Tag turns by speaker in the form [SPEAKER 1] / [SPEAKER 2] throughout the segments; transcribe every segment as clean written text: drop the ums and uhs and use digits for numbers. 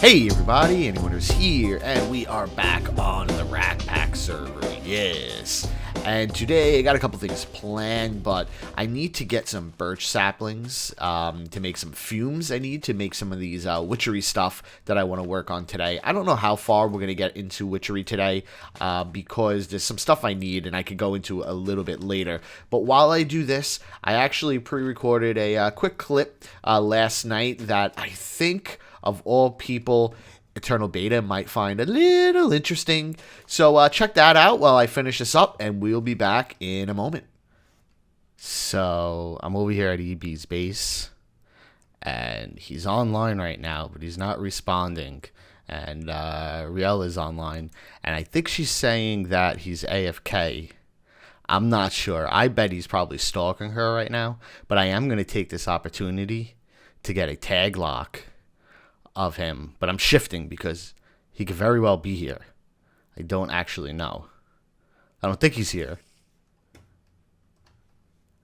[SPEAKER 1] Hey everybody, neonerZ here, and we are back on the RAC PACK server, yes. And today I got a couple things planned, but I need to get some birch saplings to make some fumes. I need to make some of these witchery stuff that I want to work on today. I don't know how far we're going to get into witchery today because there's some stuff I need and I could go into a little bit later. But while I do this, I actually pre-recorded a quick clip last night that I think, of all people, Eternal Beta might find a little interesting. So check that out while I finish this up, and we'll be back in a moment. So I'm over here at EB's base, and he's online right now, but he's not responding. And Riel is online, and I think she's saying that he's AFK. I'm not sure. I bet he's probably stalking her right now, but I am going to take this opportunity to get a tag lock of him, but I'm shifting because he could very well be here. I don't actually know. I don't think he's here.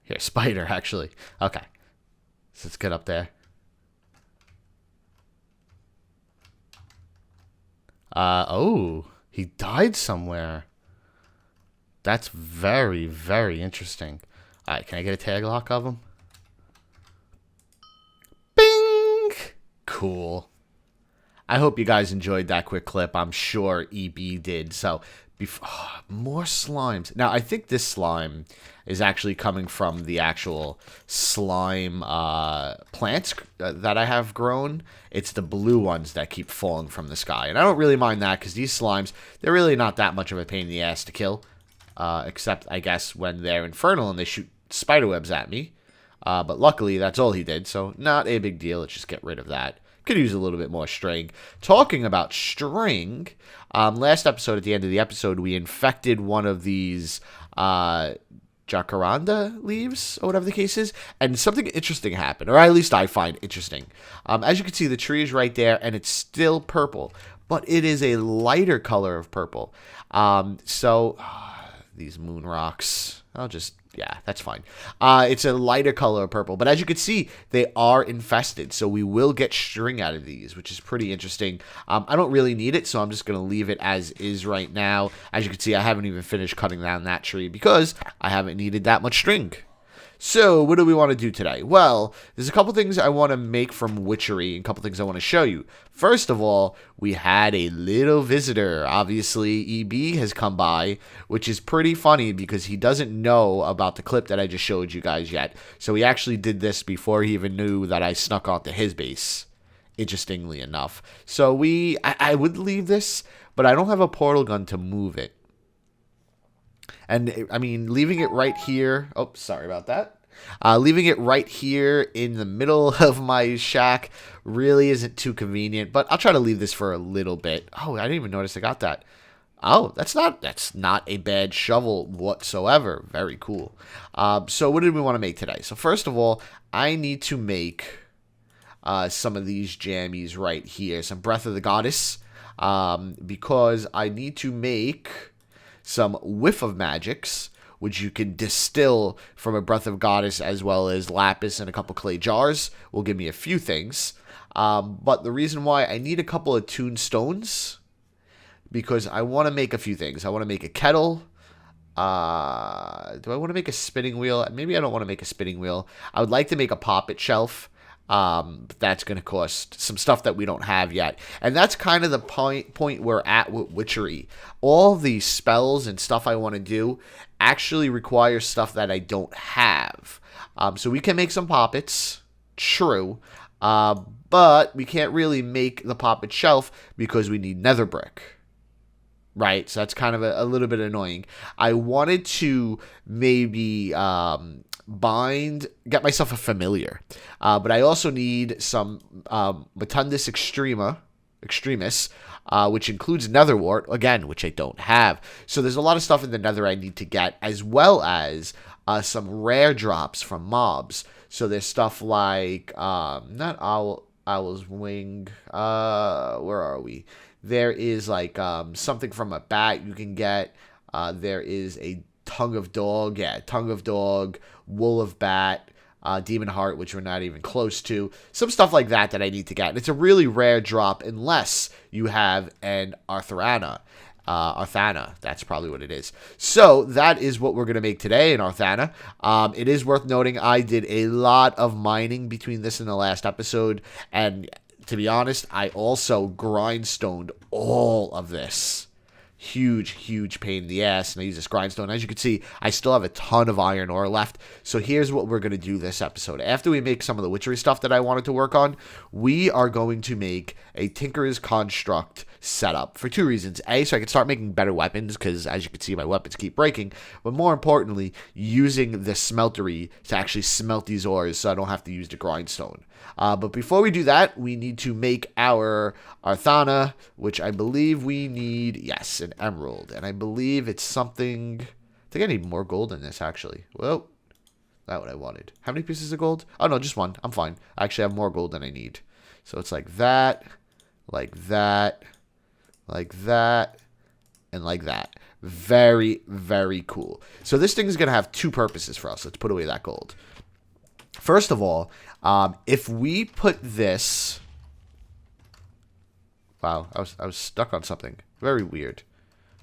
[SPEAKER 1] Here, spider, actually. Okay. So let's get up there. Oh, he died somewhere. That's very, very interesting. Alright, can I get a tag lock of him? Bing! Cool. I hope you guys enjoyed that quick clip. I'm sure EB did. So, more slimes. Now, I think this slime is actually coming from the actual slime plants that I have grown. It's the blue ones that keep falling from the sky. And I don't really mind that because these slimes, they're really not that much of a pain in the ass to kill. Except, I guess, when they're infernal and they shoot spiderwebs at me. But luckily, that's all he did. So, not a big deal. Let's just get rid of that. Could use a little bit more string. Talking about string, last episode, at the end of the episode, we infected one of these jacaranda leaves, or whatever the case is, and something interesting happened, or at least I find interesting. As you can see, the tree is right there, and it's still purple, but it is a lighter color of purple. These moon rocks, yeah, that's fine. It's a lighter color of purple, but as you can see, they are infested, so we will get string out of these, which is pretty interesting. I don't really need it, so I'm just going to leave it as is right now. As you can see, I haven't even finished cutting down that tree because I haven't needed that much string. So, what do we want to do today? Well, there's a couple things I want to make from Witchery and a couple things I want to show you. First of all, we had a little visitor. Obviously, EB has come by, which is pretty funny because he doesn't know about the clip that I just showed you guys yet. So, he actually did this before he even knew that I snuck onto his base, interestingly enough. So, I would leave this, but I don't have a portal gun to move it. And, I mean, leaving it right here... Oh, sorry about that. Leaving it right here in the middle of my shack really isn't too convenient. But I'll try to leave this for a little bit. Oh, I didn't even notice I got that. Oh, that's not a bad shovel whatsoever. Very cool. So what did we want to make today? So first of all, I need to make some of these jammies right here. Some Breath of the Goddess. Because I need to make some Whiff of Magics, which you can distill from a Breath of Goddess, as well as lapis and a couple clay jars. Will give me a few things. But the reason why I need a couple of tuned stones, because I want to make a few things. I want to make a kettle. Do I want to make a spinning wheel? Maybe I don't want to make a spinning wheel. I would like to make a poppet shelf. But that's going to cost some stuff that we don't have yet. And that's kind of the point we're at with Witchery. All the spells and stuff I want to do actually require stuff that I don't have. So we can make some poppets, true, but we can't really make the poppet shelf because we need nether brick. Right, so that's kind of a little bit annoying. I wanted to maybe get myself a familiar, but I also need some Mutundus Extremis, which includes netherwort, again, which I don't have. So there's a lot of stuff in the nether I need to get, as well as some rare drops from mobs. So there's stuff like, not Owl's Wing, where are we? There is like something from a bat you can get. There is a Tongue of Dog, Tongue of Dog, Wool of Bat, Demon Heart, which we're not even close to. Some stuff like that that I need to get. And it's a really rare drop unless you have an Arthana. Arthana, that's probably what it is. So that is what we're going to make today in Arthana. It is worth noting I did a lot of mining between this and the last episode. And to be honest, I also grindstoned all of this. Huge pain in the ass, and I use this grindstone. As you can see, I still have a ton of iron ore left. So here's what we're going to do this episode. After we make some of the witchery stuff that I wanted to work on, we are going to make a Tinker's Construct setup for two reasons. A, so I can start making better weapons, because as you can see, my weapons keep breaking. But more importantly, using the smeltery to actually smelt these ores so I don't have to use the grindstone. But before we do that, we need to make our Arthana, which I believe we need, yes, an emerald. And I believe it's something, I think I need more gold in this, actually. Whoa, not what I wanted. How many pieces of gold? Oh, no, just one. I'm fine. I actually have more gold than I need. So it's like that, like that, like that, and like that. Very, very cool. So this thing is going to have two purposes for us. Let's put away that gold. First of all, if we put this... Wow, I was stuck on something. Very weird.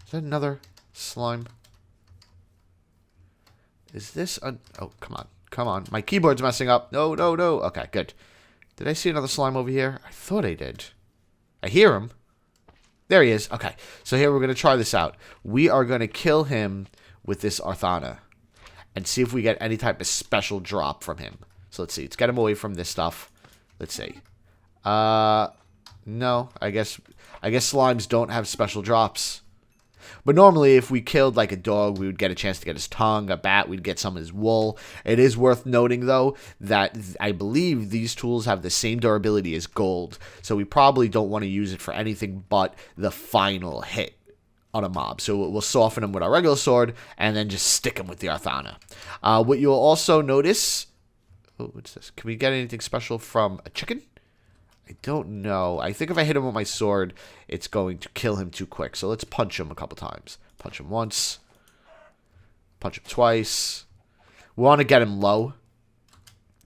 [SPEAKER 1] Is that another slime? Is this... Oh, come on. Come on. My keyboard's messing up. No. Okay, good. Did I see another slime over here? I thought I did. I hear him. There he is. Okay, so here we're going to try this out. We are going to kill him with this Arthana and see if we get any type of special drop from him. So let's see. Let's get him away from this stuff. Let's see. No, I guess slimes don't have special drops. But normally, if we killed like a dog, we would get a chance to get his tongue. A bat, we'd get some of his wool. It is worth noting, though, that I believe these tools have the same durability as gold. So we probably don't want to use it for anything but the final hit on a mob. So we'll soften him with our regular sword and then just stick him with the Arthana. What you'll also notice... Oh, what's this? Can we get anything special from a chicken? I don't know. I think if I hit him with my sword, it's going to kill him too quick. So let's punch him a couple times. Punch him once. Punch him twice. We want to get him low.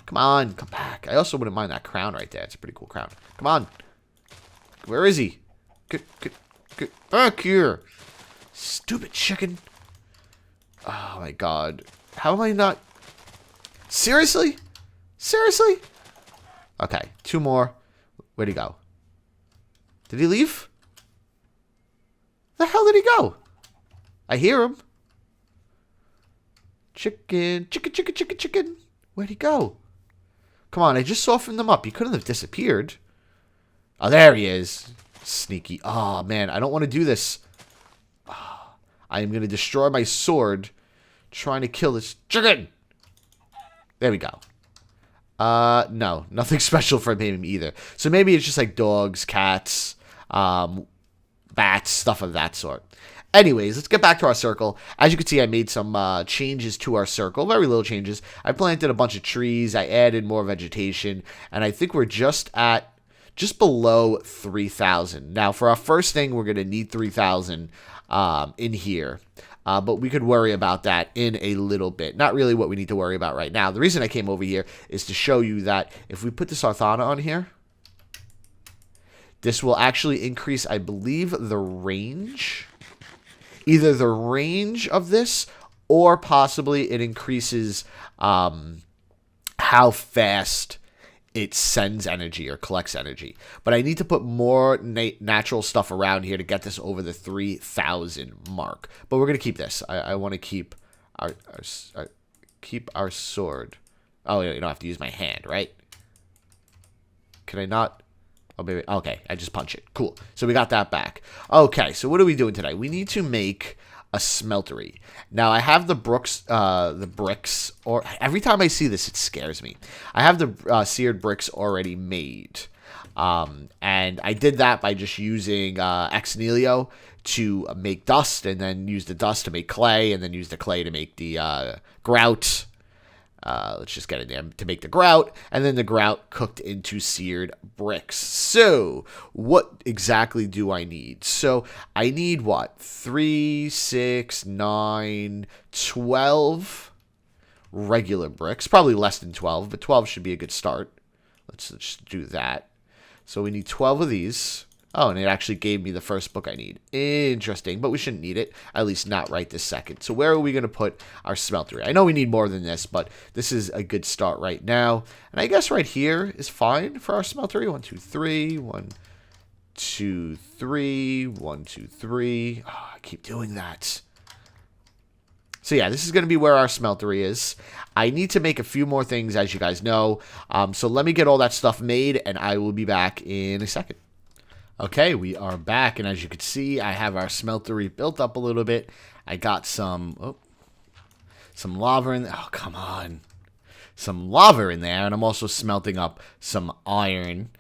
[SPEAKER 1] Come on, come back. I also wouldn't mind that crown right there. It's a pretty cool crown. Come on. Where is he? Get back here. Stupid chicken. Oh my god. How am I not... Seriously? Seriously? Okay, two more. Where'd he go? Did he leave? The hell did he go? I hear him. Chicken. Where'd he go? Come on, I just softened him up. He couldn't have disappeared. Oh, there he is. Sneaky. Oh, man, I don't want to do this. Oh, I am going to destroy my sword trying to kill this chicken. There we go. No, nothing special from him either. So maybe it's just like dogs, cats, bats, stuff of that sort. Anyways, let's get back to our circle. As you can see, I made some changes to our circle. Very little changes. I planted a bunch of trees. I added more vegetation. And I think we're just below 3,000. Now, for our first thing, we're going to need 3,000 in here. But we could worry about that in a little bit. Not really what we need to worry about right now. The reason I came over here is to show you that if we put this Arthana on here, this will actually increase, I believe, the range. Either the range of this, or possibly it increases how fast it sends energy or collects energy. But I need to put more natural stuff around here to get this over the 3,000 mark. But we're going to keep this. I want to keep our sword. Oh, you don't have to use my hand, right? Can I not? Oh, maybe. Okay, I just punch it. Cool. So we got that back. Okay, so what are we doing today? We need to make a smeltery. Now, I have the bricks, or every time I see this, it scares me. I have the seared bricks already made. And I did that by just using ex nihilo to make dust, and then use the dust to make clay, and then use the clay to make the grout. Let's just get in there to make the grout, and then the grout cooked into seared bricks. So, what exactly do I need? So, I need what? 3, 6, 9, 12. regular bricks. Probably less than 12, but 12 should be a good start. Let's just do that. So we need 12 of these. Oh, and it actually gave me the first book I need. Interesting, but we shouldn't need it, at least not right this second. So where are we going to put our smeltery? I know we need more than this, but this is a good start right now. And I guess right here is fine for our smeltery. 1, 2, 3. 1, 2, 3. 1, 2, 3. Oh, I keep doing that. So yeah, this is going to be where our smeltery is. I need to make a few more things, as you guys know. So let me get all that stuff made, and I will be back in a second. Okay, we are back, and as you can see, I have our smeltery built up a little bit. I got some lava in there. Oh, come on. Some lava in there, and I'm also smelting up some iron.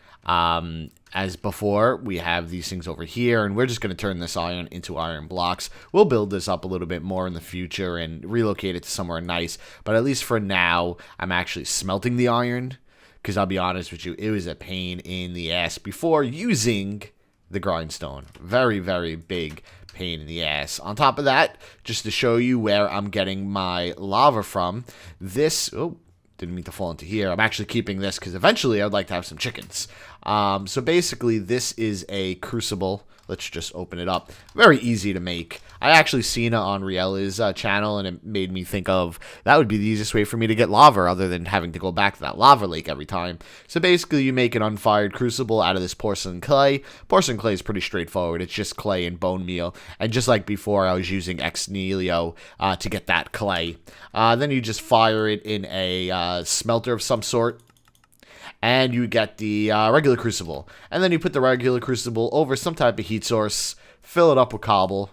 [SPEAKER 1] As before, we have these things over here, and we're just going to turn this iron into iron blocks. We'll build this up a little bit more in the future and relocate it to somewhere nice, but at least for now, I'm actually smelting the iron. Because I'll be honest with you, it was a pain in the ass before using the grindstone. Very, very big pain in the ass. On top of that, just to show you where I'm getting my lava from, this... Oh, didn't mean to fall into here. I'm actually keeping this because eventually I'd like to have some chickens. So basically, this is a crucible. Let's just open it up. Very easy to make. I actually seen it on Riella's channel, and it made me think of that would be the easiest way for me to get lava other than having to go back to that lava lake every time. So basically, you make an unfired crucible out of this porcelain clay. Porcelain clay is pretty straightforward. It's just clay and bone meal. And just like before, I was using ex nihilo to get that clay. Then you just fire it in a smelter of some sort. And you get the regular crucible. And then you put the regular crucible over some type of heat source, fill it up with cobble,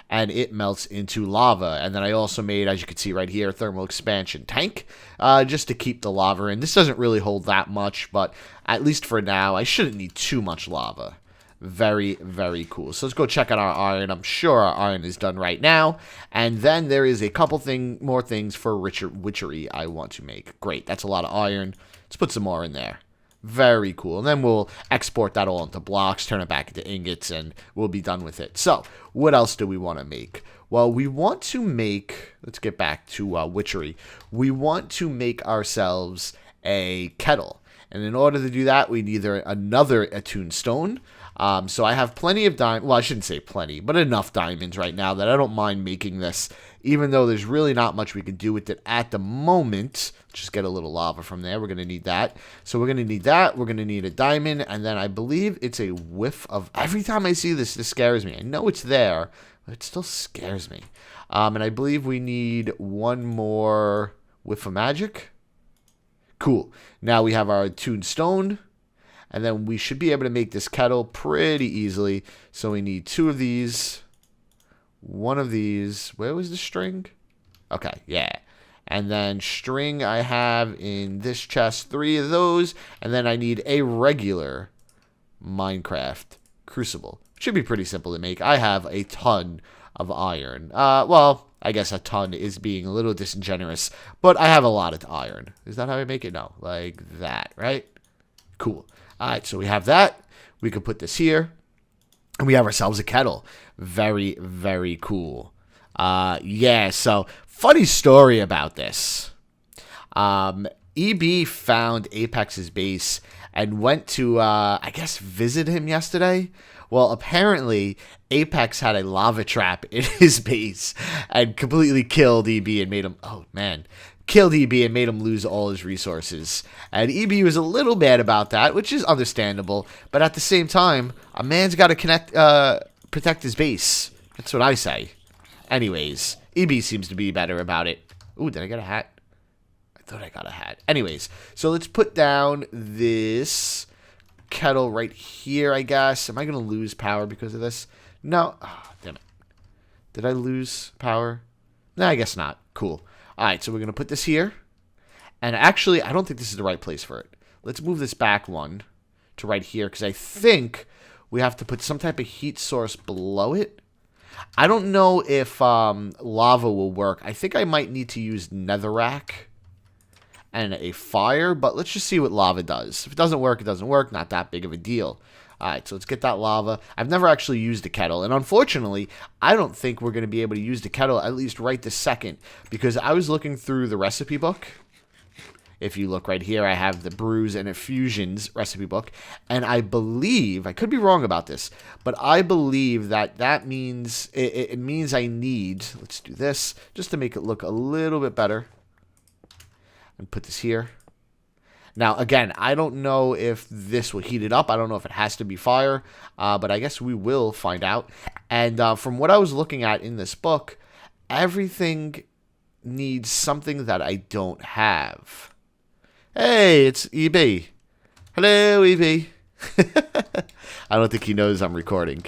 [SPEAKER 1] and it melts into lava. And then I also made, as you can see right here, a thermal expansion tank, just to keep the lava in. This doesn't really hold that much, but at least for now, I shouldn't need too much lava. Very, very cool. So let's go check out our iron. I'm sure our iron is done right now. And then there is a couple more things for witchery I want to make. Great, that's a lot of iron. Let's put some more in there. Very cool. And then we'll export that all into blocks, turn it back into ingots, and we'll be done with it. So, what else do we want to make? Well, we want to make... Let's get back to witchery. We want to make ourselves a kettle. And in order to do that, we need another attuned stone. So I have plenty of diamonds. Well, I shouldn't say plenty, but enough diamonds right now that I don't mind making this, even though there's really not much we can do with it at the moment. Just get a little lava from there. We're going to need that. So we're going to need that. We're going to need a diamond. And then I believe it's a whiff of... Every time I see this, this scares me. I know it's there, but it still scares me. And I believe we need one more whiff of magic. Cool. Now we have our attuned stone. And then we should be able to make this kettle pretty easily. So we need 2 of these. 1 of these. Where was the string? Okay, yeah. And then string I have in this chest, 3 of those. And then I need a regular Minecraft crucible. Should be pretty simple to make. I have a ton of iron. Well, I guess a ton is being a little disingenuous. But I have a lot of iron. Is that how I make it? No, like that, right? Cool. Alright, so we have that. We can put this here. And we have ourselves a kettle. Very, very cool. Yeah, so funny story about this. EB found Apex's base and went to, I guess, visit him yesterday. Well, apparently, Apex had a lava trap in his base and completely killed EB and made him... Oh, man. Killed EB and made him lose all his resources. And EB was a little mad about that, which is understandable. But at the same time, a man's got to protect his base. That's what I say. Anyways, EB seems to be better about it. Ooh, did I get a hat? I thought I got a hat. Anyways, so let's put down this kettle right here, I guess. Am I going to lose power because of this? No. Oh, damn it. Did I lose power? No, I guess not. Cool. Alright, so we're going to put this here. And actually, I don't think this is the right place for it. Let's move this back one to right here, because I think we have to put some type of heat source below it. I don't know if lava will work. I think I might need to use netherrack and a fire, but let's just see what lava does. If it doesn't work, it doesn't work. Not that big of a deal. Alright, so let's get that lava. I've never actually used a kettle, and unfortunately, I don't think we're going to be able to use the kettle, at least right this second, because I was looking through the recipe book. If you look right here, I have the brews and infusions recipe book, and I believe, I could be wrong about this, but I believe that means, it means I need, let's do this, just to make it look a little bit better, and put this here. Now, again, I don't know if this will heat it up. I don't know if it has to be fire, but I guess we will find out. And from what I was looking at in this book, everything needs something that I don't have. Hey, it's EB. Hello, EB. I don't think he knows I'm recording.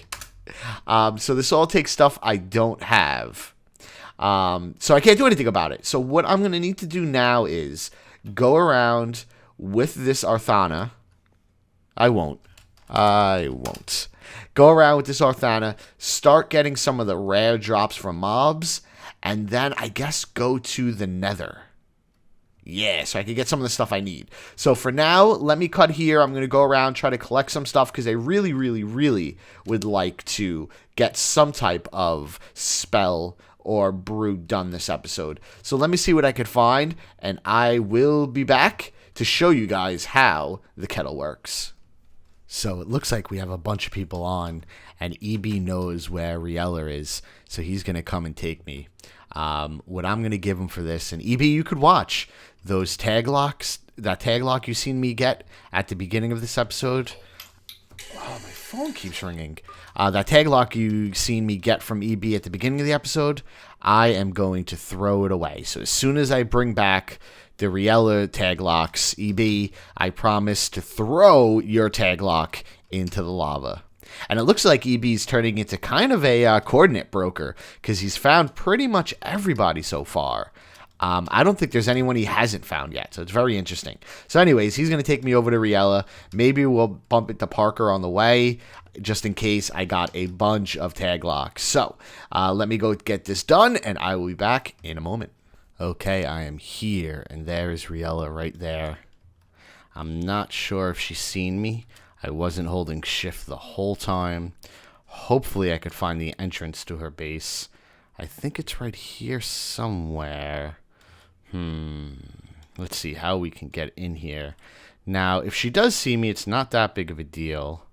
[SPEAKER 1] So this all takes stuff I don't have. So I can't do anything about it. So what I'm going to need to do now is go around with this Arthana. I won't. Go around with this Arthana, start getting some of the rare drops from mobs, and then I guess go to the Nether. Yeah, so I can get some of the stuff I need. So for now, let me cut here. I'm going to go around, try to collect some stuff, because I really, really, really would like to get some type of spell or brew done this episode. So let me see what I could find, and I will be back to show you guys how the kettle works. So it looks like we have a bunch of people on, and EB knows where Riella is, so he's going to come and take me. What I'm going to give him for this, and EB, you could watch those tag locks, that tag lock you seen me get at the beginning of this episode. Oh, my phone keeps ringing. That tag lock you seen me get from EB at the beginning of the episode, I am going to throw it away. So as soon as I bring back the Riella tag locks, EB, I promise to throw your tag lock into the lava. And it looks like EB's turning into kind of a coordinate broker, because he's found pretty much everybody so far. I don't think there's anyone he hasn't found yet, so it's very interesting. So anyways, he's going to take me over to Riella. Maybe we'll bump into Parker on the way, just in case I got a bunch of tag locks. So let me go get this done, and I will be back in a moment. Okay, I am here, and there is Riella right there. I'm not sure if she's seen me. I wasn't holding shift the whole time. Hopefully I could find the entrance to her base. I think it's right here somewhere. Let's see how we can get in here. Now, if she does see me, it's not that big of a deal.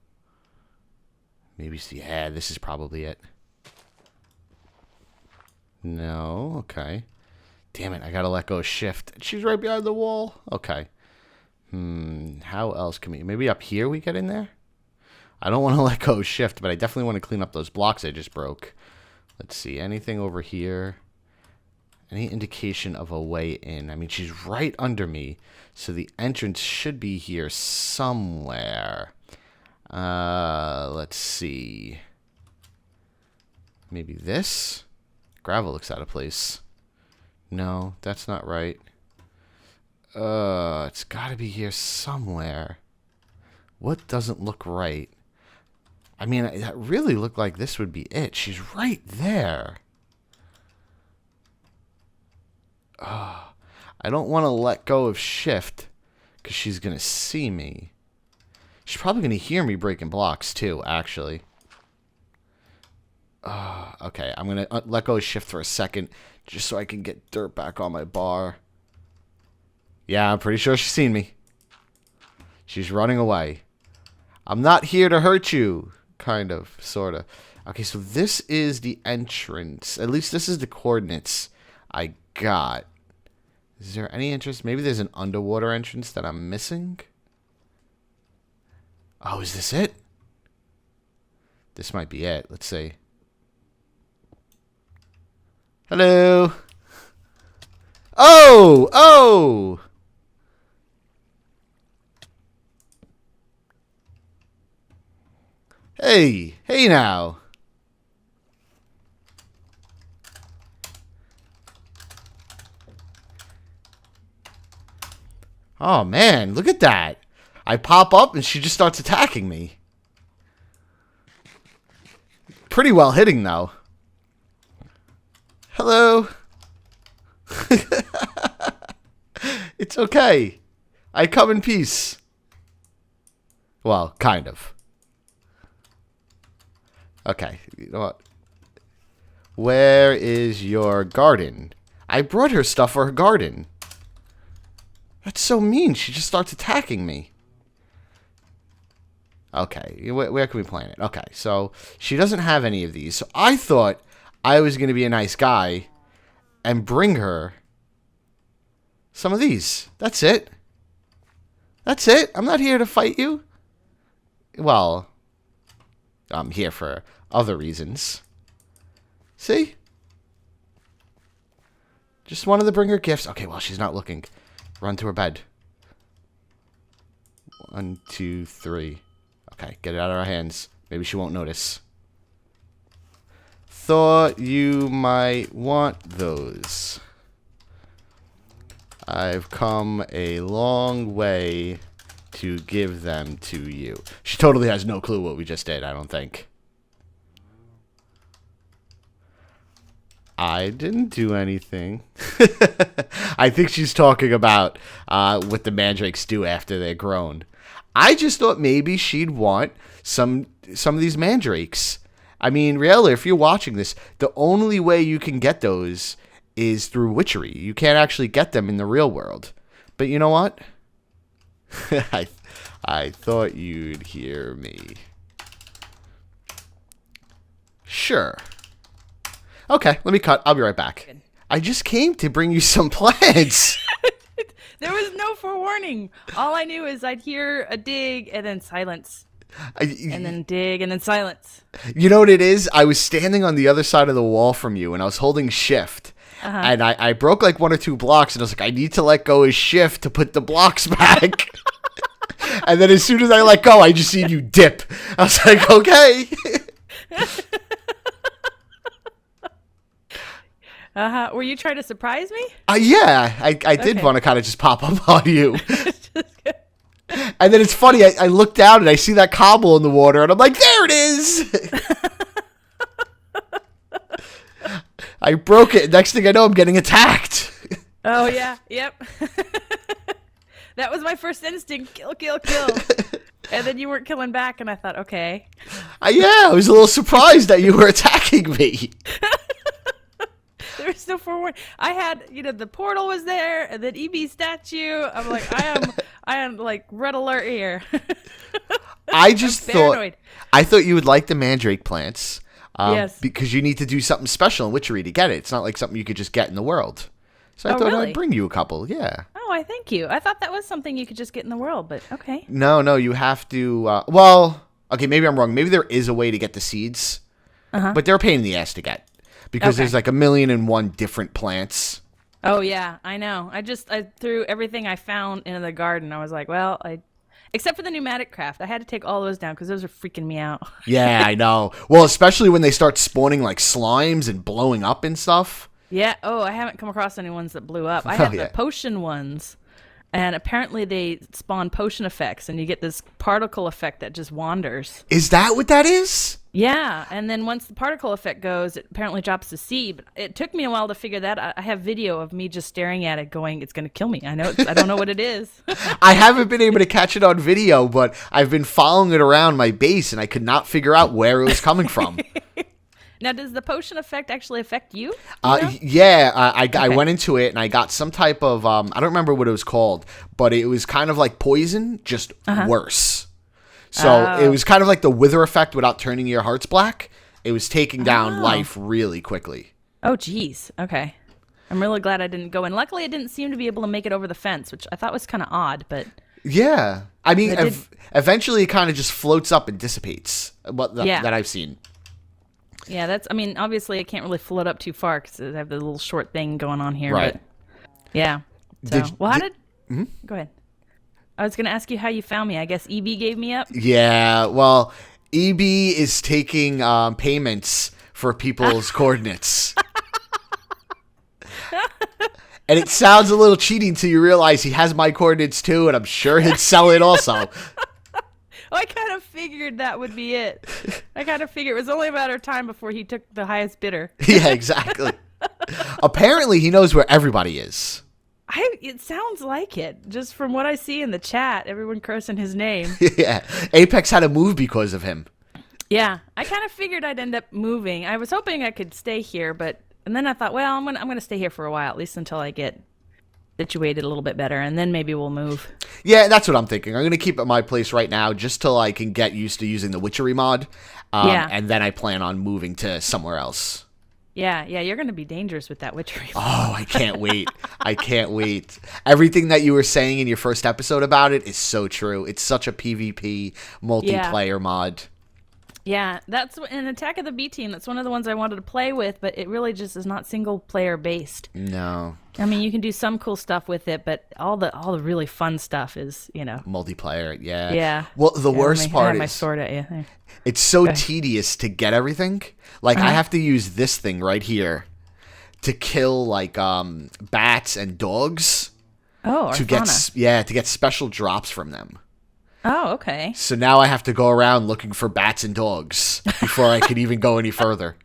[SPEAKER 1] Maybe see, yeah, this is probably it. No, okay. Damn it, I gotta let go of shift. She's right behind the wall. Okay. How else can we... Maybe up here we get in there? I don't want to let go of shift, but I definitely want to clean up those blocks I just broke. Let's see. Anything over here? Any indication of a way in? I mean, she's right under me, so the entrance should be here somewhere. Let's see. Maybe this? Gravel looks out of place. No, that's not right. It's gotta be here somewhere. What doesn't look right? I mean, that really looked like this would be it. She's right there. I don't want to let go of shift, because she's gonna see me. She's probably gonna hear me breaking blocks, too, actually. Okay, I'm gonna let go of shift for a second, just so I can get dirt back on my bar. Yeah, I'm pretty sure she's seen me. She's running away. I'm not here to hurt you. Kind of, sort of. Okay, so this is the entrance. At least this is the coordinates I got. Is there any interest? Maybe there's an underwater entrance that I'm missing? Oh, is this it? This might be it. Let's see. Hello. Oh! Oh! Hey, hey now. Oh man, look at that. I pop up and she just starts attacking me. Pretty well hitting though. Hello. It's okay. I come in peace. Well, kind of. Okay, you know what? Where is your garden? I brought her stuff for her garden. That's so mean. She just starts attacking me. Okay, where can we plant it? Okay, so she doesn't have any of these. So I thought I was going to be a nice guy and bring her some of these. That's it. That's it. I'm not here to fight you. Well, I'm here for other reasons. See? Just wanted to bring her gifts. Okay, well, she's not looking. Run to her bed. 1, 2, 3. Okay, get it out of our hands. Maybe she won't notice. Thought you might want those. I've come a long way to give them to you. She totally has no clue what we just did, I don't think. I didn't do anything. I think she's talking about what the mandrakes do after they're grown. I just thought maybe she'd want some of these mandrakes. I mean, really, if you're watching this, the only way you can get those is through Witchery. You can't actually get them in the real world. But you know what? I thought you'd hear me. Sure. Okay, let me cut. I'll be right back. Good. I just came to bring you some plants.
[SPEAKER 2] There was no forewarning. All I knew is I'd hear a dig and then silence. And then dig and then silence.
[SPEAKER 1] You know what it is? I was standing on the other side of the wall from you, and I was holding shift. And I broke like 1 or 2 blocks, and I was like, I need to let go of shift to put the blocks back. And then as soon as I let go, I just seen you dip. I was like, okay.
[SPEAKER 2] Were you trying to surprise me?
[SPEAKER 1] Yeah, I did want to kind of just pop up on you. And then it's funny, I look down and I see that cobble in the water, and I'm like, there it is! I broke it. Next thing I know, I'm getting attacked.
[SPEAKER 2] Oh, yeah. Yep. That was my first instinct. Kill, kill, kill. And then you weren't killing back, and I thought, okay.
[SPEAKER 1] Yeah, I was a little surprised that you were attacking me.
[SPEAKER 2] There was no forewarning. I had, the portal was there, and then EB statue. I'm like, I am like red alert here.
[SPEAKER 1] I thought you would like the mandrake plants. Yes. Because you need to do something special in Witchery to get it. It's not like something you could just get in the world. So I thought I'd bring you a couple. Yeah.
[SPEAKER 2] Oh, I thank you. I thought that was something you could just get in the world, but okay.
[SPEAKER 1] No, you have to. Okay, maybe I'm wrong. Maybe there is a way to get the seeds, but they're a pain in the ass to get. Because there's like 1,000,001 different plants.
[SPEAKER 2] Oh, yeah, I know. I threw everything I found into the garden. I was like, well, except for the Pneumaticraft. I had to take all those down because those are freaking me out.
[SPEAKER 1] Yeah, I know. Well, especially when they start spawning like slimes and blowing up and stuff.
[SPEAKER 2] Yeah. Oh, I haven't come across any ones that blew up. I have the potion ones. And apparently they spawn potion effects, and you get this particle effect that just wanders.
[SPEAKER 1] Is that what that is?
[SPEAKER 2] Yeah, and then once the particle effect goes, it apparently drops the seed. But it took me a while to figure that out. I have video of me just staring at it going, it's going to kill me. I don't know what it is.
[SPEAKER 1] I haven't been able to catch it on video, but I've been following it around my base, and I could not figure out where it was coming from.
[SPEAKER 2] Now, does the potion effect actually affect you?
[SPEAKER 1] Yeah, I went into it and I got some type of, I don't remember what it was called, but it was kind of like poison, just worse. So it was kind of like the wither effect without turning your hearts black. It was taking down life really quickly.
[SPEAKER 2] Oh, geez. Okay. I'm really glad I didn't go in. Luckily, I didn't seem to be able to make it over the fence, which I thought was kind of odd, but...
[SPEAKER 1] Yeah. I mean, eventually it kind of just floats up and dissipates, that I've seen.
[SPEAKER 2] Yeah, obviously I can't really float up too far because I have the little short thing going on here.
[SPEAKER 1] Right.
[SPEAKER 2] But yeah. So, go ahead. I was going to ask you how you found me. I guess EB gave me up?
[SPEAKER 1] Yeah, well, EB is taking payments for people's coordinates. And it sounds a little cheating until you realize he has my coordinates too, and I'm sure he'd sell it also.
[SPEAKER 2] I kind of figured that would be it. I kind of figured it was only a matter of time before he took the highest bidder.
[SPEAKER 1] Yeah, exactly. Apparently, he knows where everybody is.
[SPEAKER 2] It sounds like it. Just from what I see in the chat, everyone cursing his name.
[SPEAKER 1] Yeah. Apex had a move because of him.
[SPEAKER 2] Yeah, I kind of figured I'd end up moving. I was hoping I could stay here, and then I thought, well, I'm gonna stay here for a while, at least until I get situated a little bit better, and then maybe we'll move.
[SPEAKER 1] Yeah, that's what I'm thinking. I'm going to keep at my place right now just till I can get used to using the Witchery mod. And then I plan on moving to somewhere else.
[SPEAKER 2] Yeah, you're going to be dangerous with that Witchery mod.
[SPEAKER 1] Oh, I can't wait. I can't wait. Everything that you were saying in your first episode about it is so true. It's such a PvP multiplayer mod.
[SPEAKER 2] Yeah, that's an Attack of the B Team. That's one of the ones I wanted to play with, but it really just is not single player based.
[SPEAKER 1] No.
[SPEAKER 2] I mean, you can do some cool stuff with it, but all the really fun stuff is,
[SPEAKER 1] multiplayer. Yeah.
[SPEAKER 2] Yeah.
[SPEAKER 1] Well, the worst part is
[SPEAKER 2] my sword at you.
[SPEAKER 1] It's so tedious to get everything. Like I have to use this thing right here to kill like bats and dogs.
[SPEAKER 2] Oh,
[SPEAKER 1] to get special drops from them.
[SPEAKER 2] Oh, okay.
[SPEAKER 1] So now I have to go around looking for bats and dogs before I can even go any further.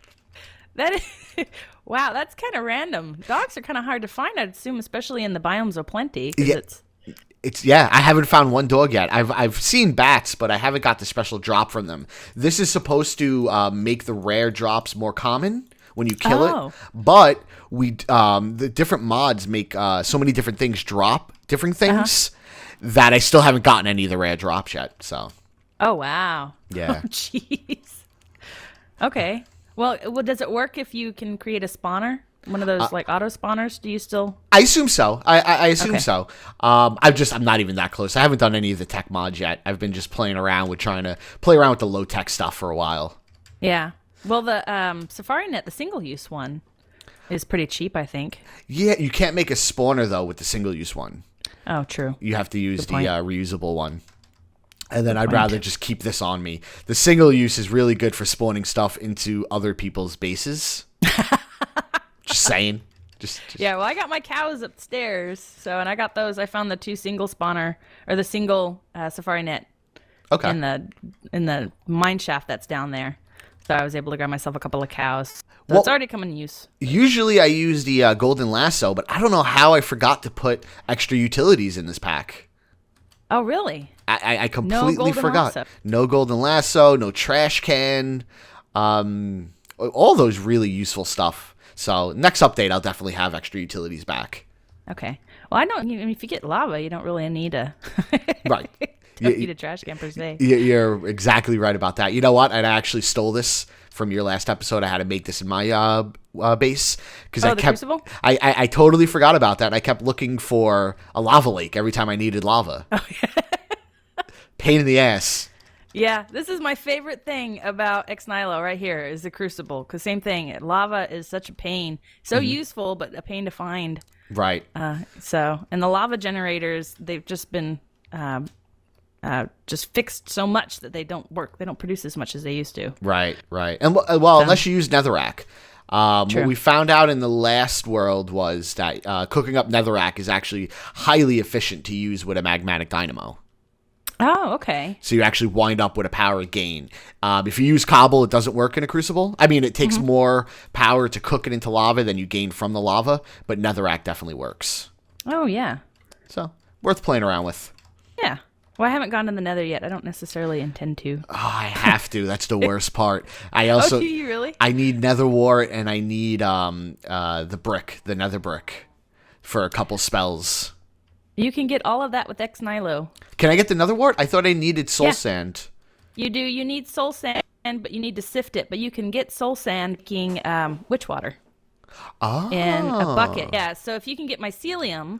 [SPEAKER 2] Wow, that's kind of random. Dogs are kind of hard to find, I'd assume, especially in the biomes of plenty.
[SPEAKER 1] Yeah, I haven't found one dog yet. I've seen bats, but I haven't got the special drop from them. This is supposed to make the rare drops more common when you kill it. But the different mods make so many different things drop different things. That I still haven't gotten any of the rare drops yet, so.
[SPEAKER 2] Oh, wow.
[SPEAKER 1] Yeah.
[SPEAKER 2] Oh, jeez. Okay. Well, does it work if you can create a spawner? One of those, like, auto spawners? Do you still?
[SPEAKER 1] I assume so. I assume so. I'm not even that close. I haven't done any of the tech mods yet. I've been just trying to play around with the low-tech stuff for a while.
[SPEAKER 2] Yeah. Well, the Safari Net, the single-use one, is pretty cheap, I think.
[SPEAKER 1] Yeah, you can't make a spawner, though, with the single-use one.
[SPEAKER 2] Oh, true.
[SPEAKER 1] You have to use the reusable one. And then I'd rather just keep this on me. The single use is really good for spawning stuff into other people's bases. Just saying. Just.
[SPEAKER 2] Yeah, well, I got my cows upstairs. And I got those. I found the single Safari Net in the mine shaft that's down there. So I was able to grab myself a couple of cows. So it's already come in use.
[SPEAKER 1] Usually I use the golden lasso, but I don't know how I forgot to put extra utilities in this pack.
[SPEAKER 2] Oh, really?
[SPEAKER 1] I completely forgot. No golden lasso, no trash can, all those really useful stuff. So next update, I'll definitely have extra utilities back.
[SPEAKER 2] Okay. Well, if you get lava, you don't really need a...
[SPEAKER 1] Right.
[SPEAKER 2] You don't need a trash can per se.
[SPEAKER 1] You're exactly right about that. You know what? I actually stole this from your last episode. I had to make this in my base because
[SPEAKER 2] Crucible?
[SPEAKER 1] I totally forgot about that. And I kept looking for a lava lake every time I needed lava. Oh, yeah. Pain in the ass.
[SPEAKER 2] Yeah, this is my favorite thing about Ex Nihilo right here is the Crucible. Because same thing, lava is such a pain. So useful, but a pain to find.
[SPEAKER 1] Right.
[SPEAKER 2] And the lava generators, they've just been... just fixed so much that they don't work. They don't produce as much as they used to.
[SPEAKER 1] Right. And unless you use netherrack. What we found out in the last world was that cooking up netherrack is actually highly efficient to use with a magmatic dynamo.
[SPEAKER 2] Oh, okay.
[SPEAKER 1] So you actually wind up with a power gain. If you use cobble, it doesn't work in a crucible. I mean, it takes more power to cook it into lava than you gain from the lava, but netherrack definitely works.
[SPEAKER 2] Oh, yeah.
[SPEAKER 1] So, worth playing around with.
[SPEAKER 2] Yeah. Well, I haven't gone to the nether yet. I don't necessarily intend to.
[SPEAKER 1] Oh, I have to. That's the worst part. I also...
[SPEAKER 2] do you really?
[SPEAKER 1] I need nether wart and I need the nether brick for a couple spells.
[SPEAKER 2] You can get all of that with Ex Nihilo.
[SPEAKER 1] Can I get the nether wart? I thought I needed soul sand.
[SPEAKER 2] You do. You need soul sand, but you need to sift it. But you can get soul sand making witch water.
[SPEAKER 1] Oh.
[SPEAKER 2] In a bucket. Yeah, so if you can get mycelium,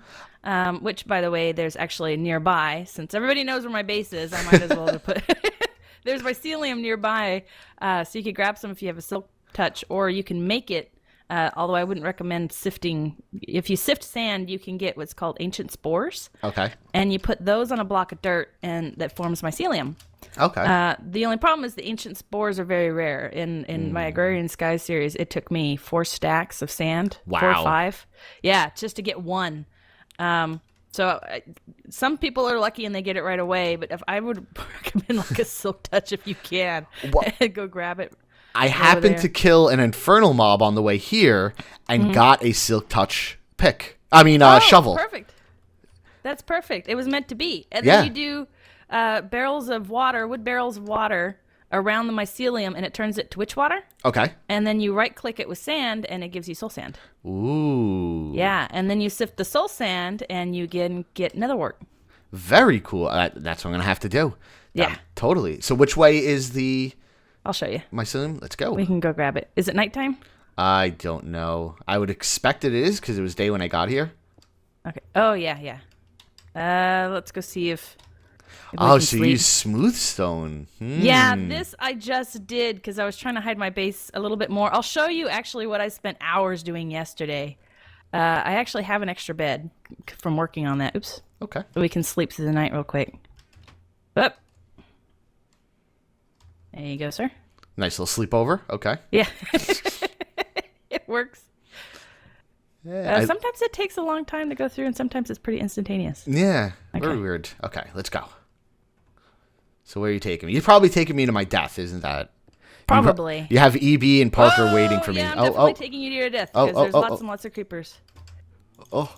[SPEAKER 2] which, by the way, there's actually nearby. Since everybody knows where my base is, I might as well put... There's mycelium nearby, so you could grab some if you have a silk touch, or you can make it, although I wouldn't recommend sifting. If you sift sand, you can get what's called ancient spores.
[SPEAKER 1] Okay.
[SPEAKER 2] And you put those on a block of dirt, and that forms mycelium.
[SPEAKER 1] Okay.
[SPEAKER 2] The only problem is the ancient spores are very rare. In my Agrarian Skies series, it took me 4 stacks of sand.
[SPEAKER 1] Wow.
[SPEAKER 2] 4 or 5. Yeah, just to get one. Some people are lucky and they get it right away, but if I would recommend like a silk touch if you can. Go grab it.
[SPEAKER 1] I happened to kill an infernal mob on the way here and got a silk touch pick. I mean, shovel.
[SPEAKER 2] Perfect. That's perfect. It was meant to be. And then you do wood barrels of water, around the mycelium, and it turns it to witch water.
[SPEAKER 1] Okay.
[SPEAKER 2] And then you right-click it with sand, and it gives you soul sand.
[SPEAKER 1] Ooh.
[SPEAKER 2] Yeah, and then you sift the soul sand, and you get netherwort.
[SPEAKER 1] Very cool. That's what I'm going to have to do.
[SPEAKER 2] Yeah.
[SPEAKER 1] Totally. So which way is the
[SPEAKER 2] I'll show you.
[SPEAKER 1] mycelium? Let's go.
[SPEAKER 2] We can go grab it. Is it nighttime?
[SPEAKER 1] I don't know. I would expect it is because it was day when I got here.
[SPEAKER 2] Okay. Oh, yeah. Let's go see if we
[SPEAKER 1] Oh,
[SPEAKER 2] can
[SPEAKER 1] so you
[SPEAKER 2] sleep.
[SPEAKER 1] use smooth stone.
[SPEAKER 2] Yeah, this I just did because I was trying to hide my base a little bit more. I'll show you actually what I spent hours doing yesterday. I actually have an extra bed from working on that. Oops.
[SPEAKER 1] Okay.
[SPEAKER 2] So we can sleep through the night real quick. Up. There you go, sir.
[SPEAKER 1] Nice little sleepover. Okay.
[SPEAKER 2] Yeah. It works.
[SPEAKER 1] Yeah.
[SPEAKER 2] Sometimes it takes a long time to go through, and sometimes it's pretty instantaneous.
[SPEAKER 1] Yeah.
[SPEAKER 2] Okay.
[SPEAKER 1] Very weird. Okay, let's go. So where are you taking me? You're probably taking me to my death, isn't that?
[SPEAKER 2] Probably.
[SPEAKER 1] You have EB and Parker waiting for me.
[SPEAKER 2] Yeah, I'm definitely taking you to your death because there's lots and lots of creepers.
[SPEAKER 1] Oh.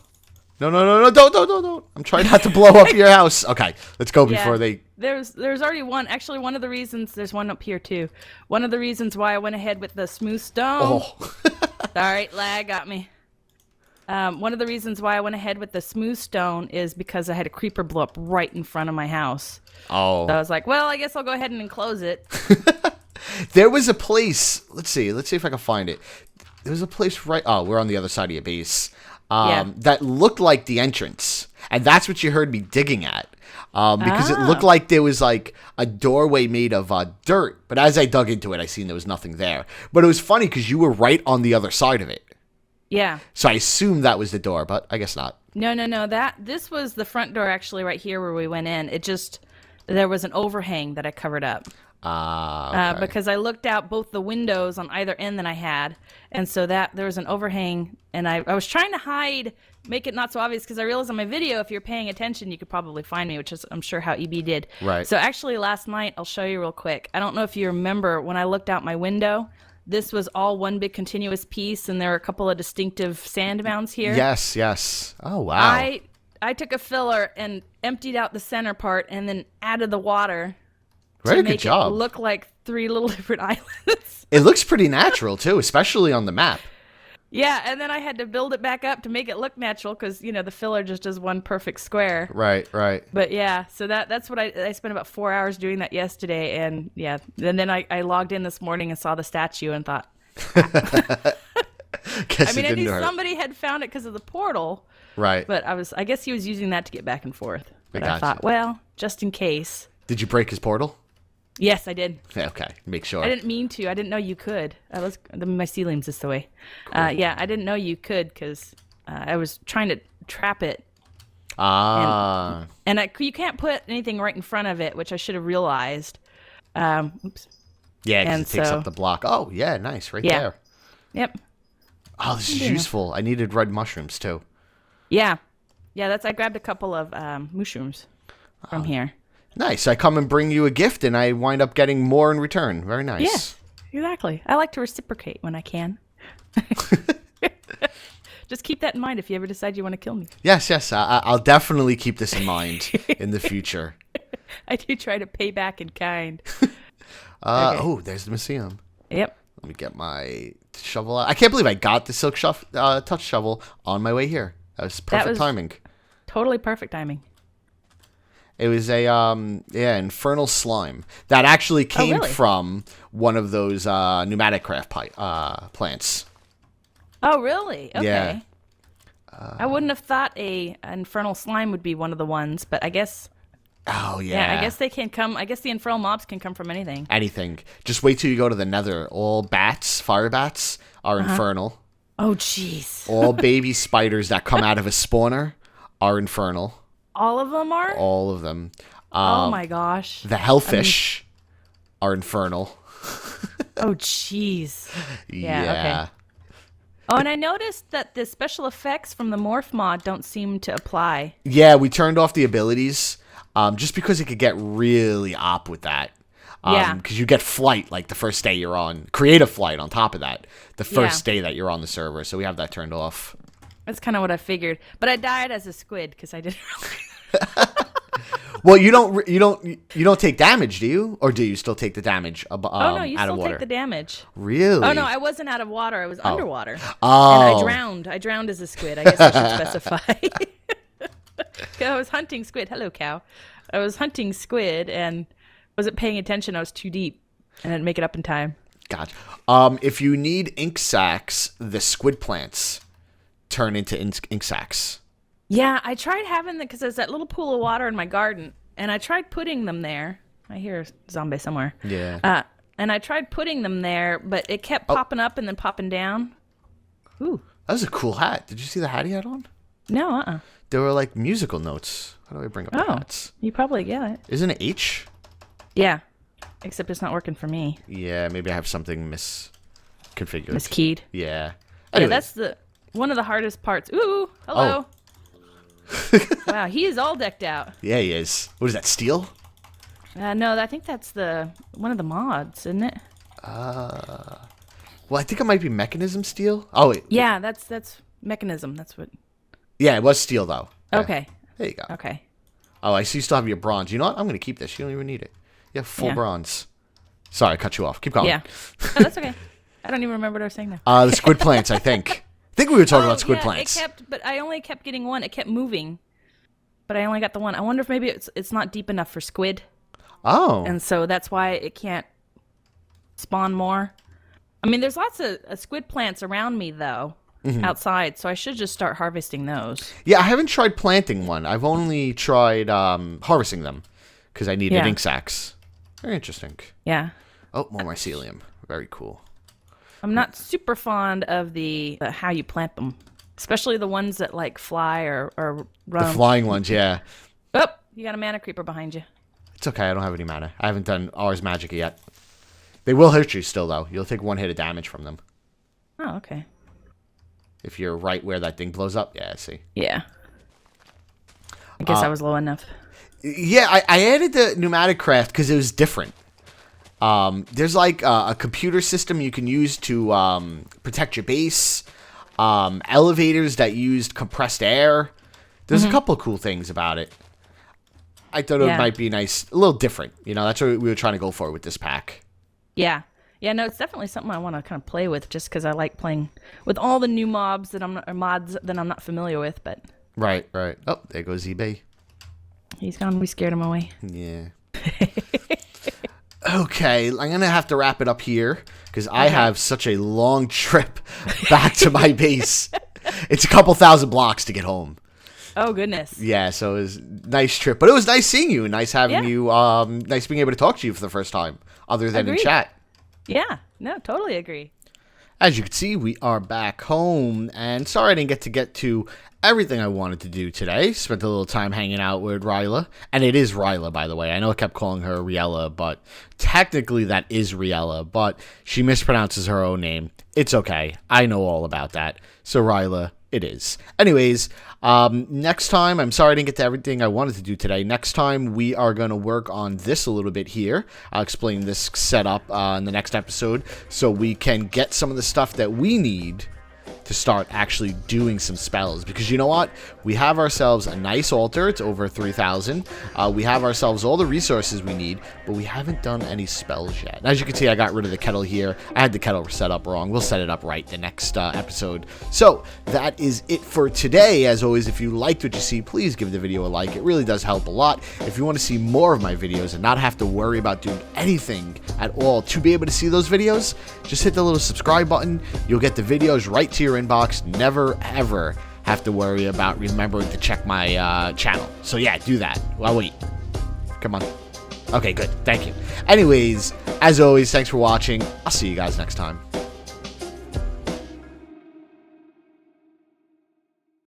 [SPEAKER 1] No, don't. I'm trying not to blow up your house. Okay, let's go before they...
[SPEAKER 2] There's already one. Actually, one of the reasons... There's one up here, too. One of the reasons why I went ahead with the smooth stone...
[SPEAKER 1] Oh.
[SPEAKER 2] Sorry, lag got me. One of the reasons why I went ahead with the smooth stone is because I had a creeper blow up right in front of my house.
[SPEAKER 1] Oh.
[SPEAKER 2] So I was like, well, I guess I'll go ahead and enclose it.
[SPEAKER 1] There was a place... Let's see if I can find it. There was a place right... Oh, we're on the other side of your base. That looked like the entrance. And that's what you heard me digging at. Because it looked like there was like a doorway made of dirt. But as I dug into it, I seen there was nothing there. But it was funny because you were right on the other side of it.
[SPEAKER 2] Yeah.
[SPEAKER 1] So I assumed that was the door, but I guess not.
[SPEAKER 2] No. This was the front door actually right here where we went in. There was an overhang that I covered up.
[SPEAKER 1] Okay.
[SPEAKER 2] Because I looked out both the windows on either end that I had, and so that there was an overhang, and I was trying to make it not so obvious because I realized on my video, if you're paying attention, you could probably find me, which is I'm sure how EB did.
[SPEAKER 1] Right.
[SPEAKER 2] So actually last night, I'll show you real quick. I don't know if you remember when I looked out my window, this was all one big continuous piece, and there were a couple of distinctive sand mounds here.
[SPEAKER 1] Yes. Oh, wow.
[SPEAKER 2] I took a filler and emptied out the center part and then added the water.
[SPEAKER 1] Very
[SPEAKER 2] to
[SPEAKER 1] good
[SPEAKER 2] make
[SPEAKER 1] job.
[SPEAKER 2] It look like 3 little different islands.
[SPEAKER 1] It looks pretty natural, too, especially on the map.
[SPEAKER 2] Yeah, and then I had to build it back up to make it look natural because, the filler just does one perfect square.
[SPEAKER 1] Right.
[SPEAKER 2] But yeah, so that's what I spent about 4 hours doing that yesterday. And yeah, and then I logged in this morning and saw the statue and thought, I knew somebody had found it because of the portal.
[SPEAKER 1] Right.
[SPEAKER 2] But I guess he was using that to get back and forth. But I
[SPEAKER 1] gotcha.
[SPEAKER 2] thought, well, just in case.
[SPEAKER 1] Did you break his portal?
[SPEAKER 2] Yes, I did.
[SPEAKER 1] Okay, make sure.
[SPEAKER 2] I didn't mean to. I didn't know you could. The mycelium's this way. Cool. Yeah, I didn't know you could because I was trying to trap it. And you can't put anything right in front of it, which I should have realized. Oops.
[SPEAKER 1] Yeah, because it takes up the block. Oh, yeah, nice, right there.
[SPEAKER 2] Yep.
[SPEAKER 1] Oh, this is useful. I needed red mushrooms, too.
[SPEAKER 2] Yeah. I grabbed a couple of mushrooms from here.
[SPEAKER 1] Nice. I come and bring you a gift, and I wind up getting more in return. Very nice.
[SPEAKER 2] Yes, exactly. I like to reciprocate when I can. Just keep that in mind if you ever decide you want to kill me.
[SPEAKER 1] Yes. I'll definitely keep this in mind in the future.
[SPEAKER 2] I do try to pay back in kind.
[SPEAKER 1] Okay. Oh, there's the museum.
[SPEAKER 2] Yep.
[SPEAKER 1] Let me get my shovel out. I can't believe I got the silk touch shovel on my way here. That was perfect timing.
[SPEAKER 2] Totally perfect timing.
[SPEAKER 1] It was a infernal slime that actually came from one of those Pneumaticraft plants.
[SPEAKER 2] Oh, really? Okay.
[SPEAKER 1] Yeah.
[SPEAKER 2] I wouldn't have thought an infernal slime would be one of the ones, but I guess.
[SPEAKER 1] Oh yeah.
[SPEAKER 2] Yeah, I guess they can come. I guess the infernal mobs can come from anything.
[SPEAKER 1] Anything. Just wait till you go to the Nether. All bats, fire bats, are infernal.
[SPEAKER 2] Oh, jeez.
[SPEAKER 1] All baby spiders that come out of a spawner are infernal.
[SPEAKER 2] All of them are?
[SPEAKER 1] All of them.
[SPEAKER 2] Oh my gosh.
[SPEAKER 1] The hellfish are infernal.
[SPEAKER 2] Oh, jeez.
[SPEAKER 1] Yeah.
[SPEAKER 2] Okay. Oh, and I noticed that the special effects from the morph mod don't seem to apply.
[SPEAKER 1] Yeah, we turned off the abilities just because it could get really op with that. Because you get flight like the first day you're on. Creative flight on top of that. The first day that you're on the server. So we have that turned off.
[SPEAKER 2] That's kind of what I figured. But I died as a squid because I didn't really.
[SPEAKER 1] Well, you don't take damage, do you? Or do you still take the damage
[SPEAKER 2] Oh no, you
[SPEAKER 1] out
[SPEAKER 2] still
[SPEAKER 1] of water?
[SPEAKER 2] take the damage.
[SPEAKER 1] Really?
[SPEAKER 2] Oh no, I wasn't out of water. I was underwater.
[SPEAKER 1] Oh.
[SPEAKER 2] And I drowned. I drowned as a squid. I guess I should specify. I was hunting squid. Hello, cow. I was hunting squid and wasn't paying attention. I was too deep and I didn't make it up in time.
[SPEAKER 1] Gotcha. If you need ink sacs, the squid plants turn into ink sacs.
[SPEAKER 2] Yeah, I tried having them because there's that little pool of water in my garden, and I tried putting them there. I hear a zombie somewhere.
[SPEAKER 1] Yeah.
[SPEAKER 2] And I tried putting them there, but it kept popping up and then popping down. Ooh.
[SPEAKER 1] That was a cool hat. Did you see the hat he had on?
[SPEAKER 2] No,
[SPEAKER 1] There were like musical notes. How do I bring up the hats?
[SPEAKER 2] You probably get it.
[SPEAKER 1] Isn't it H?
[SPEAKER 2] Yeah, except it's not working for me.
[SPEAKER 1] Yeah, maybe I have something misconfigured.
[SPEAKER 2] Miskeyed.
[SPEAKER 1] Yeah.
[SPEAKER 2] Yeah, that's one of the hardest parts. Ooh, hello.
[SPEAKER 1] Oh.
[SPEAKER 2] Wow, he is all decked out.
[SPEAKER 1] Yeah, he is. What is that, steel?
[SPEAKER 2] No, I think that's one of the mods, isn't it?
[SPEAKER 1] Well, I think it might be mechanism steel. Oh, wait.
[SPEAKER 2] Yeah, that's mechanism. That's what.
[SPEAKER 1] Yeah, it was steel, though.
[SPEAKER 2] Okay.
[SPEAKER 1] There you go.
[SPEAKER 2] Okay.
[SPEAKER 1] Oh, I see you still have your bronze. You know what? I'm going to keep this. You don't even need it. You have full bronze. Sorry, I cut you off. Keep going.
[SPEAKER 2] Yeah. Oh, that's okay. I don't even remember what I was saying now.
[SPEAKER 1] The squid plants, I think. I think we were talking about squid plants.
[SPEAKER 2] But I only kept getting one. It kept moving, but I only got the one. I wonder if maybe it's not deep enough for squid.
[SPEAKER 1] Oh.
[SPEAKER 2] And so that's why it can't spawn more. I mean, there's lots of squid plants around me though, outside. So I should just start harvesting those.
[SPEAKER 1] Yeah, I haven't tried planting one. I've only tried harvesting them because I needed ink sacs. Very interesting.
[SPEAKER 2] Yeah.
[SPEAKER 1] Oh, more mycelium. Very cool.
[SPEAKER 2] I'm not super fond of the how you plant them, especially the ones that like fly or run.
[SPEAKER 1] The flying ones, yeah.
[SPEAKER 2] Oh, you got a mana creeper behind you.
[SPEAKER 1] It's okay. I don't have any mana. I haven't done Ars Magica yet. They will hurt you still, though. You'll take one hit of damage from them.
[SPEAKER 2] Oh, okay.
[SPEAKER 1] If you're right where that thing blows up. Yeah, I see.
[SPEAKER 2] Yeah. I guess I was low enough.
[SPEAKER 1] Yeah, I added the Pneumaticraft because it was different. There's like a computer system you can use to protect your base. Elevators that used compressed air. There's a couple of cool things about it. I thought it might be nice, a little different. You know, that's what we were trying to go for with this pack.
[SPEAKER 2] Yeah. Yeah, no, it's definitely something I want to kind of play with just because I like playing with all the new mods that I'm not familiar with, but...
[SPEAKER 1] Right. Oh, there goes eBay.
[SPEAKER 2] He's gone. We scared him away.
[SPEAKER 1] Yeah. Okay, I'm going to have to wrap it up here because I have such a long trip back to my base. It's a couple thousand blocks to get home.
[SPEAKER 2] Oh, goodness.
[SPEAKER 1] Yeah, so it was a nice trip. But it was nice seeing you and nice having you, nice being able to talk to you for the first time, other than in chat.
[SPEAKER 2] Yeah, no, totally agree.
[SPEAKER 1] As you can see, we are back home, and sorry I didn't get to everything I wanted to do today. Spent a little time hanging out with Ryla, and it is Ryla, by the way. I know I kept calling her Riella, but technically that is Riella, but she mispronounces her own name. It's okay. I know all about that. So Ryla, it is. Anyways, next time, I'm sorry I didn't get to everything I wanted to do today. Next time, we are going to work on this a little bit here. I'll explain this setup in the next episode so we can get some of the stuff that we need to start actually doing some spells. Because you know what? We have ourselves a nice altar. It's over 3,000. We have ourselves all the resources we need, but we haven't done any spells yet. And as you can see, I got rid of the kettle here. I had the kettle set up wrong. We'll set it up right the next episode. So that is it for today. As always, if you liked what you see, please give the video a like. It really does help a lot. If you want to see more of my videos and not have to worry about doing anything at all to be able to see those videos, just hit the little subscribe button. You'll get the videos right to your inbox. Never ever have to worry about remembering to check my channel. So yeah, do that. Well, wait. Come on. Okay, good. Thank you. Anyways, as always, thanks for watching. I'll see you guys next time.